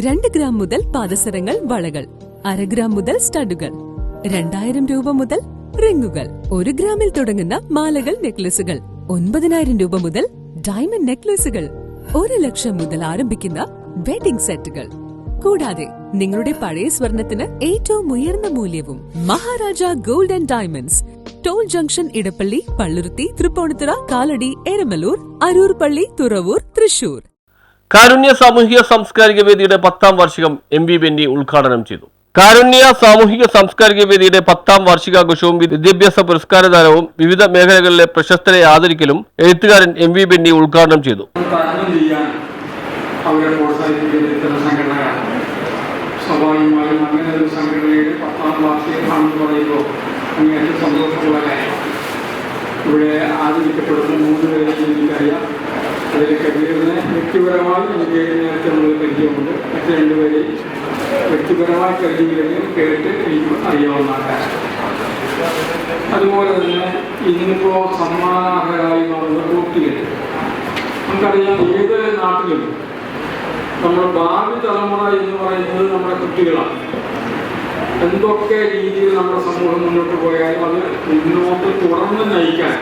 2 gram മുതൽ പാദസരങ്ങൾ, വളകൾ, 1/2 gram മുതൽ സ്റ്റഡുകൾ, 2000 രൂപ മുതൽ റിങ്ങുകൾ, 1 ഗ്രാമിൽ തുടങ്ങുന്ന മാലകൾ, നെക്ലസുകൾ, 9000 രൂപ മുതൽ ഡയമണ്ട് നെക്ലസുകൾ, 1 ലക്ഷം മുതൽ ആരംഭിക്കുന്ന വെഡിംഗ് സെറ്റുകൾ. കൂടാതെ നിങ്ങളുടെ പഴയ സ്വർണത്തിന് ഏറ്റവും ഉയർന്ന മൂല്യവും. Maharaja gold and diamonds, toll junction, Edappally, Palluruthy, Tripunithura, Kalady, Eramalloor, Aroor Palli, Thuravoor, Thrissur. കാരുണ്യ സാമൂഹിക സാംസ്കാരിക വേദിയുടെ 10ാം വാർഷികം MV ബെന്നി ഉദ്ഘാടനം ചെയ്തു. കാരുണ്യ സാമൂഹിക സാംസ്കാരിക വേദിയുടെ 10ാം വാർഷികാഘോഷവും വിദ്യാഭ്യാസ പുരസ്കാരദാനവും വിവിധ മേഖലകളിലെ പ്രശസ്തരെ ആദരിക്കലും എഴുത്തുകാരൻ MV ബെന്നി ഉദ്ഘാടനം ചെയ്തു. സ്വാഭാവികമായും അങ്ങനെ ഒരു സംഘടനയുടെ 10ാം വാർഷികമാണെന്ന് പറയുമ്പോൾ അങ്ങേയറ്റം സന്തോഷമുള്ള കാര്യം. ഇവിടെ ആദരിക്കപ്പെടുന്ന 3 പേരെ എനിക്കറിയാം. അതിൽ കബീറിനെ വ്യക്തിപരമായി എനിക്ക് നേരത്തെ നമ്മൾ പരിചയമുണ്ട്. മറ്റ് 2 പേരെ വ്യക്തിപരമായി പരിചയമില്ലെങ്കിൽ കേട്ട് എനിക്ക് അറിയാവുന്ന കാര്യം. അതുപോലെ തന്നെ ഇന്നിപ്പോൾ സമ്മാനാർഹരായി മാറുന്ന കുട്ടികൾ നമുക്കറിയാം. ഏത് നാട്ടിലും നമ്മുടെ ഭാവി തലമുറ എന്ന് പറയുന്നത് നമ്മുടെ കുട്ടികളാണ്. എന്തൊക്കെ രീതിയിൽ നമ്മുടെ സമൂഹം മുന്നോട്ട് പോയാലും അത് മുന്നോട്ട് തുറന്ന് നയിക്കാൻ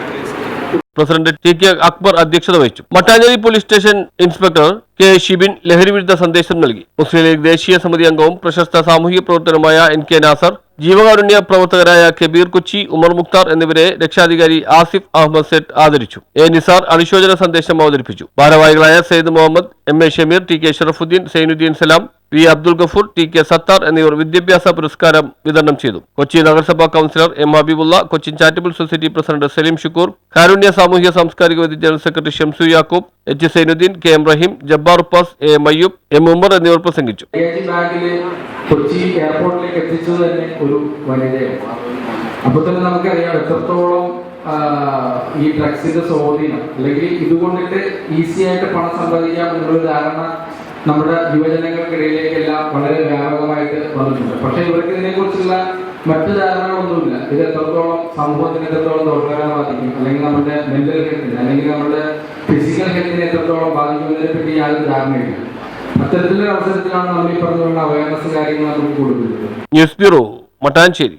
പ്രസിഡന്റ് TK അക്ബർ അധ്യക്ഷത വഹിച്ചു. Mattancherry police station inspector K Shibin ലഹരിവിരുദ്ധ സന്ദേശം നൽകി. മുസ്ലിം ലീഗ് ദേശീയ സമിതി അംഗവും പ്രശസ്ത സാമൂഹിക പ്രവർത്തനമായ NK നാസർ, ജീവകാരുണ്യ പ്രവർത്തകരായ കബീർ കൊച്ചി, ഉമർ മുക്താർ എന്നിവരെ രക്ഷാധികാരി ആസിഫ് അഹമ്മദ് സെറ്റ് ആദരിച്ചു. A നിസാർ അനുശോചന സന്ദേശം അവതരിപ്പിച്ചു. ഭാരവാഹികളായ സയ്യിദ് മുഹമ്മദ്, MA ഷമീർ, TK ഷറഫുദ്ദീൻ, സൈനുദ്ദീൻ സലാം, V അബ്ദുൽ ഗഫൂർ, TK സത്താർ എന്നിവർ വിദ്യാഭ്യാസ പുരസ്കാരം വിതരണം ചെയ്തു. കൊച്ചി നഗരസഭാ councillor M Habeebulla, Cochin charitable society president Saleem Shukkur, കാരുണ്യ സാമൂഹിക സാംസ്കാരിക വേദി general secretary Shamsu Yakub, H Sainuddin, KM Rahim, Jabbar Uppas, A Mayyub, M Umar എന്നിവർ പ്രസംഗിച്ചു. കൊച്ചി എയർപോർട്ടിലേക്ക് എത്തിച്ചത് തന്നെ ഒരു വനിതയാണ്. അപ്പൊ തന്നെ നമുക്കറിയാം എത്രത്തോളം ഈ ഡ്രഗ്സിന്റെ സ്വാധീനം, അല്ലെങ്കിൽ ഇതുകൊണ്ടിട്ട് ഈസി ആയിട്ട് പണം സമ്പാദിക്കാം എന്നുള്ളൊരു ധാരണ നമ്മുടെ യുവജനങ്ങൾക്കിടയിലേക്കെല്ലാം വളരെ വ്യാപകമായിട്ട് വന്നിട്ടുണ്ട്. പക്ഷെ ഇവർക്ക് ഇതിനെക്കുറിച്ചുള്ള മറ്റു ധാരണകളൊന്നുമില്ല. ഇത് എത്രത്തോളം സമൂഹത്തിന് എത്രത്തോളം ദോഷകരം ബാധിക്കും, അല്ലെങ്കിൽ നമ്മുടെ മെന്റൽ ഹെൽത്തിന്, അല്ലെങ്കിൽ നമ്മുടെ ഫിസിക്കൽ ഹെൽത്തിനെ എത്രത്തോളം ബാധിക്കുന്നതിനെ പറ്റി യാതൊരു ധാരണയില്ല. അത്തരത്തിലുള്ള അവസരത്തിലാണ് നമ്മൾ ഈ പറഞ്ഞുള്ള അവയർനെസ് കാര്യങ്ങൾ നമുക്ക് കൊടുക്കുന്നത്. News bureau, Mattancherry.